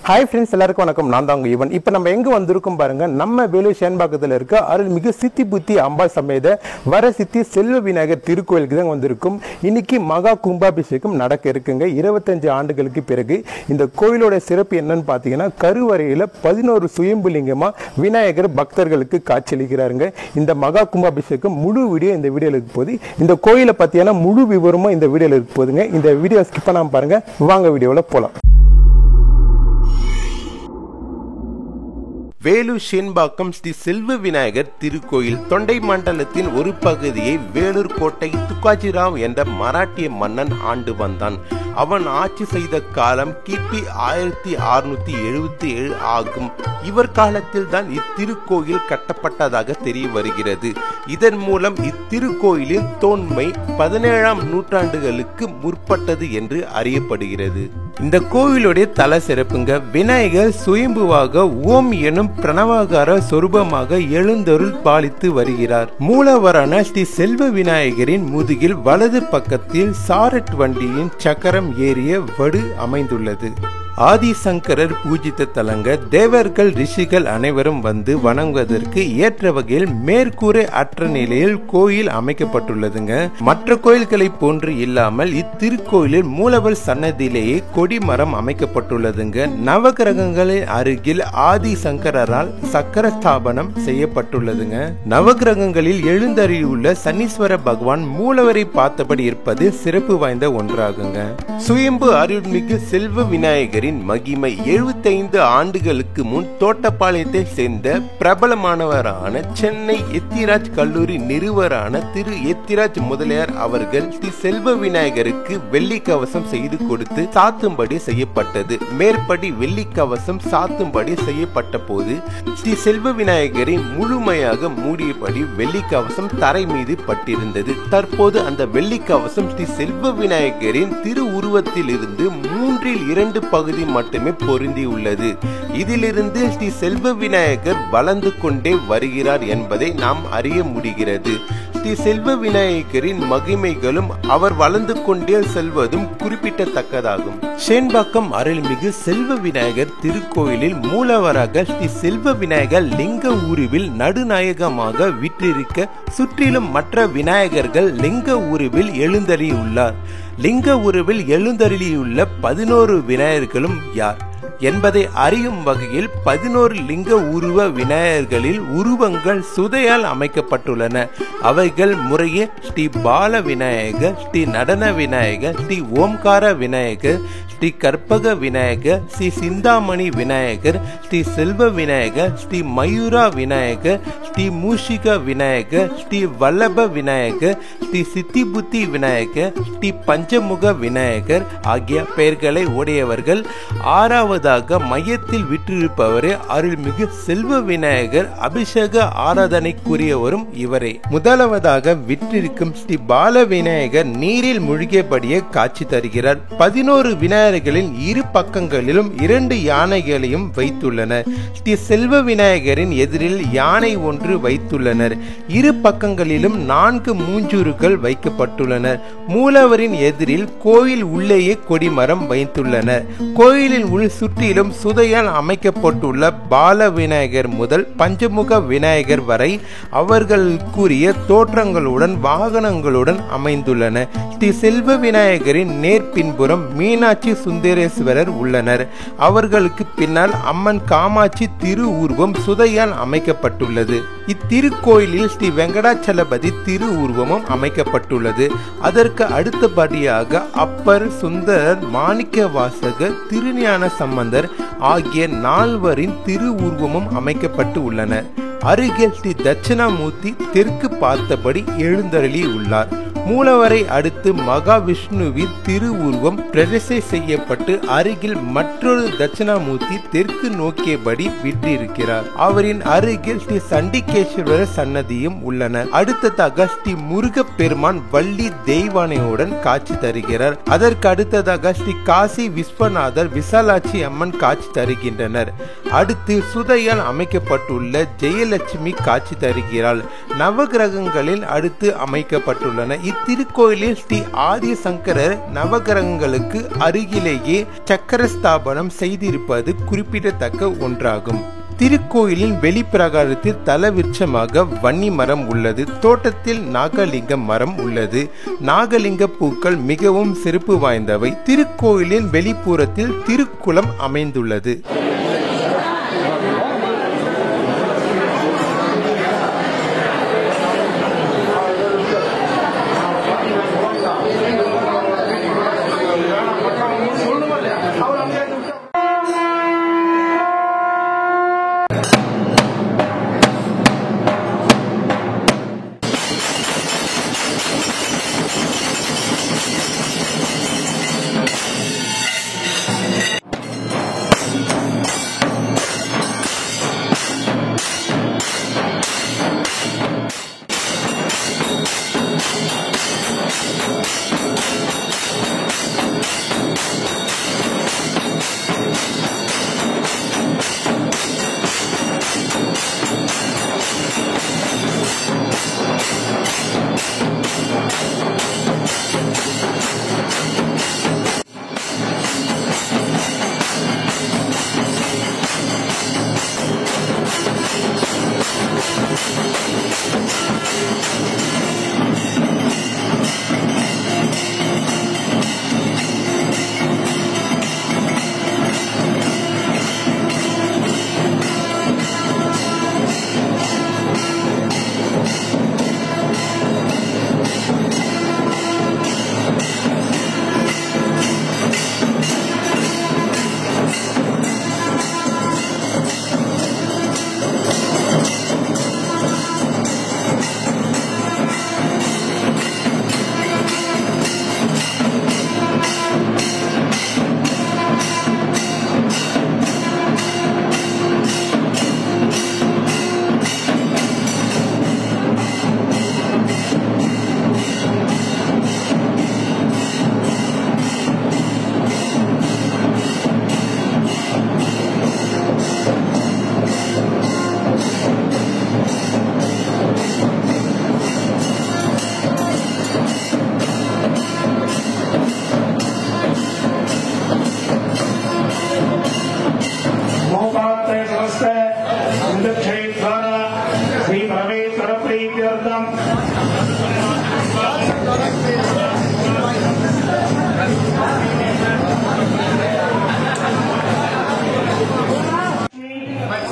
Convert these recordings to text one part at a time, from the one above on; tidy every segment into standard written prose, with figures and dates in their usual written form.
Hi friends, எல்லாருக்கும் வணக்கம். நான் தான் உங்கள் ஈவன். இப்போ நம்ம எங்கே வந்திருக்கோம் பாருங்கள். நம்ம வேலூர் சேன்பாக்கத்தில் இருக்க அருள்மிகு சித்தி புத்தி அம்பா சமேத வர சித்தி செல்வ விநாயகர் திருக்கோயிலுக்கு தான் வந்திருக்கும். இன்னைக்கு மகா கும்பாபிஷேகம் நடக்க இருக்குங்க. 25 ஆண்டுகளுக்கு பிறகு இந்த கோயிலோட சிறப்பு என்னன்னு பார்த்தீங்கன்னா, கருவறையில் 11 சுயம்புலிங்கமாக விநாயகர் பக்தர்களுக்கு காட்சியளிக்கிறாருங்க. இந்த மகா கும்பாபிஷேகம் முழு வீடியோ இந்த வீடியோவில் இருக்க போது, இந்த கோயிலை பற்றியான முழு விவரமும் இந்த வீடியோவில் இருக்க போதுங்க. இந்த வீடியோ ஸ்கிப் பண்ணாமல் பாருங்க. வாங்க வீடியோவில் போகலாம். வேலூர் சேன்பாக்கம் ஸ்ரீ செல்வ விநாயகர் திருக்கோயில் தொண்டை மண்டலத்தின் ஒரு பகுதியை வேலூர் கோட்டை துக்காஜிராவ் என்ற மராட்டிய மன்னன் ஆண்டு வந்தான். அவன் ஆட்சி செய்த காலம் கிபி 1677 ஆகும். இவர் காலத்தில் தான் இத்திருக்கோயில் கட்டப்பட்டதாக தெரிய வருகிறது. இதன் மூலம் இத்திருக்கோயிலின் தொன்மை 17ஆம் நூற்றாண்டுகளுக்கு முற்பட்டது என்று அறியப்படுகிறது. இந்த கோவிலுடைய தல சிறப்புங்க. விநாயகர் சுயம்புவாக ஓம் எனும் பிரணவாகார சொரூபமாக எழுந்தருள் பாலித்து வருகிறார். மூலவரான ஸ்ரீ செல்வ விநாயகரின் முதுகில் வலது பக்கத்தில் சாரட் வண்டியின் சக்கரம் ஏறிய வடு அமைந்துள்ளது. ஆதிசங்கரர் பூஜித்த தலங்க. தேவர்கள் ரிஷிகள் அனைவரும் வந்து வணங்குவதற்கு ஏற்ற வகையில் மேற்கூரை அற்ற நிலையில் கோயில் அமைக்கப்பட்டுள்ளதுங்க. மற்ற கோயில்களை போன்று இல்லாமல் இத்திருக்கோயிலில் மூலவர் சன்னதியிலேயே கொடிமரம் அமைக்கப்பட்டுள்ளதுங்க. நவகிரகங்களின் அருகில் ஆதிசங்கரால் சக்கர ஸ்தாபனம் செய்யப்பட்டுள்ளதுங்க. நவகிரகங்களில் எழுந்தருளியுள்ள சனீஸ்வர பகவான் மூலவரை பார்த்தபடி இருப்பது சிறப்பு வாய்ந்த ஒன்றாகுங்க. சுயம்பு அருள்மிகு செல்வ விநாயகர் மகிமை 75 ஆண்டுகளுக்கு முன் தோட்டப்பாளையத்தை சேர்ந்த பிரபலமானவரான சென்னை எத்திராஜ் கல்லூரி நிறுவரான திரு எத்திராஜ் முதலியார் அவர்கள் ஸ்ரீ செல்வ விநாயகருக்கு வெள்ளி கவசம் செய்து கொடுத்து சாத்தும்படி செய்யப்பட்டது. மேற்படி வெள்ளி கவசம் சாத்தும்படி செய்யப்பட்ட போது ஸ்ரீ செல்வ விநாயகரை முழுமையாக மூடியபடி வெள்ளி கவசம் தரை மீது பட்டிருந்தது. தற்போது அந்த வெள்ளி கவசம் ஸ்ரீ செல்வ விநாயகரின் திரு உருவத்தில் இருந்து 2/3 பகுதி மட்டுமே பொருந்தி உள்ளது. இதிலிருந்து ஸ்ரீ செல்வ விநாயகர் வளர்ந்து கொண்டே வருகிறார் என்பதை நாம் அறிய முடிகிறது. ஸ்ரீ செல்வ விநாயகரின் மகிமைகளும் அவர் வளர்ந்து கொண்டே செல்வதும் குறிப்பிடத்தக்கதாகும். சேன்பாக்கம் அருள்மிகு செல்வ விநாயகர் திருக்கோயிலில் மூலவராக ஸ்ரீ செல்வ விநாயகர் லிங்க உருவில் நடுநாயகமாக விற்றிருக்க, சுற்றிலும் மற்ற விநாயகர்கள் லிங்க உருவில் எழுந்தருளியுள்ளார். லிங்க உருவில் எழுந்தருளியுள்ள 11 விநாயகர்களும் யார் என்பதை அறியும் வகையில் 11 லிங்க உருவ விநாயகர்களில் உருவங்கள் சுதையால் அமைக்கப்பட்டுள்ளன. அவைகள் முறையே ஸ்ரீ பால விநாயகர், ஸ்ரீ நடன விநாயகர், ஸ்ரீ ஓம்கார விநாயகர், ஸ்ரீ கற்பக விநாயகர், ஸ்ரீ சிந்தாமணி விநாயகர், ஸ்ரீ செல்வ விநாயகர், ஸ்ரீ மயூரா விநாயகர், ஸ்ரீ மூஷிக விநாயகர், ஸ்ரீ வல்லப விநாயகர், ஸ்ரீ சித்தி புத்தி விநாயகர், ஸ்ரீ பஞ்சமுக விநாயகர் ஆகிய பெயர்களை உடையவர்கள். ஆறாவதாக மையத்தில் விற்றிருப்பவரே அருள்மிகு செல்வ விநாயகர் அபிஷேக ஆராதனைக்குரியவரும் இவரே. முதலாவதாக விற்றிருக்கும் ஸ்ரீ பால விநாயகர் நீரில் மூழ்கியபடியே காட்சி தருகிறார். 11 விநாயகர்களின் இரு பக்கங்களிலும் 2 யானைகளையும் வைத்துள்ளனர். ஸ்ரீ செல்வ விநாயகரின் எதிரில் யானை ஒன்று வைத்துள்ளனர். இரு பக்கங்களிலும் 4 மூஞ்சூறுகள் வைக்கப்பட்டுள்ளனர். மூலவரின் எதிரில் கோயில் உள்ளேயே கொடிமரம் வைத்துள்ளனர். கோயிலின் உள் சுற்றிலும் சுதையால் அமைக்கப்பட்டுள்ள பால விநாயகர் முதல் பஞ்சமுக விநாயகர் வரை அவர்களுக்குரிய தோற்றங்களுடன் வாகனங்களுடன் அமைந்துள்ளன. ஸ்ரீ செல்வ விநாயகரின் நேர்பின்புறம் மீனாட்சி சுந்தரேஸ்வரர் உள்ளனர். அவர்களுக்கு பின்னால் அம்மன் காமாட்சி திரு உருவம் சுதையால் அமைக்கப்பட்டுள்ளது. இத்திருக்கோயிலில் ஸ்ரீ வெங்கடாச்சலபதி திரு உருவமும் அமைக்கப்பட்டுள்ளது. அதற்கு அடுத்தபடியாக அப்பர், சுந்தரர், மாணிக்க வாசகர், திருஞான சம்பந்தர் ஆகிய 4வரின் திரு உருவமும் அமைக்கப்பட்டு உள்ளன. அருகில் ஸ்ரீ தட்சிணாமூர்த்தி தெற்கு பார்த்தபடி எழுந்தருளி உள்ளார். மூலவரை அடுத்து மகாவிஷ்ணுவின் திரு உருவம் பிரதிஷ்டை செய்யப்பட்டு அருகில் மற்றொரு தட்சிணாமூர்த்தி தெற்கு நோக்கியபடி விற்றிருக்கிறார். அவரின் அருகில் ஸ்ரீ சண்டிகேஸ்வரர் சன்னதியும் உள்ளன. அடுத்ததாக ஸ்ரீ முருக பெருமான் வள்ளி தெய்வானையுடன் காட்சி தருகிறார். அதற்கு அடுத்ததாக ஸ்ரீ காசி விஸ்வநாதர், விசாலாட்சி அம்மன் காட்சி தருகின்றனர். அடுத்து சுதையால் அமைக்கப்பட்டுள்ள ஜெயலட்சுமி காட்சி தருகிறாள். நவகிரகங்களில் அடுத்து அமைக்கப்பட்டுள்ளன. இத்திருக்கோயிலில் ஸ்ரீ ஆதிசங்கரர் நவகிரகங்களுக்கு அருகிலேயே சக்கர ஸ்தாபனம் செய்திருப்பது குறிப்பிடத்தக்க ஒன்றாகும். திருக்கோயிலின் வெளிப்பிரகாரத்தில் தலவிருட்சமாக வன்னி மரம் உள்ளது. தோட்டத்தில் நாகலிங்க மரம் உள்ளது. நாகலிங்க பூக்கள் மிகவும் சிறப்பு வாய்ந்தவை. திருக்கோயிலின் வெளிப்புறத்தில் திருக்குளம் அமைந்துள்ளது.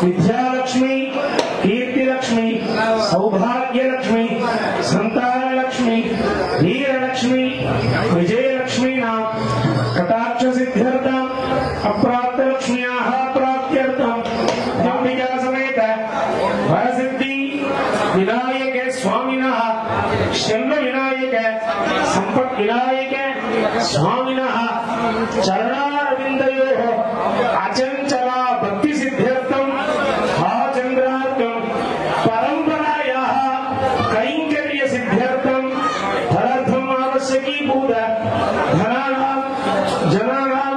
विद्यालक्ष्मी, कीर्तिलक्ष्मी, सौभाग्यलक्ष्मी, संतानलक्ष्मी, वीरलक्ष्मी, विजयलक्ष्मी नाम कटाक्ष सिद्ध्यर्थम अप्राप्तलक्ष्म्याः प्राप्त्यर्थम अंबिका समेत वरसिद्धि विनायक स्वामिनः शरण विनायक संपत् विनायक स्वामिनः चरणारविन्दयोः अचंचला भक्ति सिद्ध्यर्थम आचंद्रार्थम परंपरायाः कैंकर्य सिद्ध्यर्थम फलार्थम आवश्यकीभूत धनानां जनानां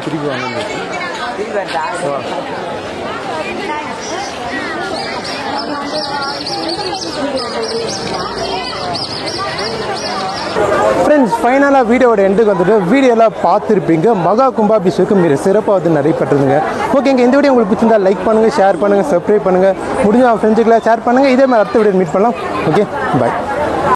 திருப்பி வாங்க. ஃப்ரெண்ட்ஸ், ஃபைனலாக வீடியோட எண்டுக்கு வந்துட்டு வீடியோலாம் பார்த்துருப்பீங்க. மகா கும்பாபிஷேகம் மிக சிறப்பாக வந்து நடைபெற்றதுங்க. ஓகேங்க, இந்த வீடியோ உங்களுக்கு பிடிச்சிருந்தா லைக் பண்ணுங்கள், ஷேர் பண்ணுங்கள், சப்ஸ்கிரைப் பண்ணுங்கள், முடிஞ்ச ஃப்ரெண்ட்ஸுக்கெல்லாம் ஷேர் பண்ணுங்கள். இதே மாதிரி அடுத்த வீடியோ மீட் பண்ணலாம். ஓகே, பாய்.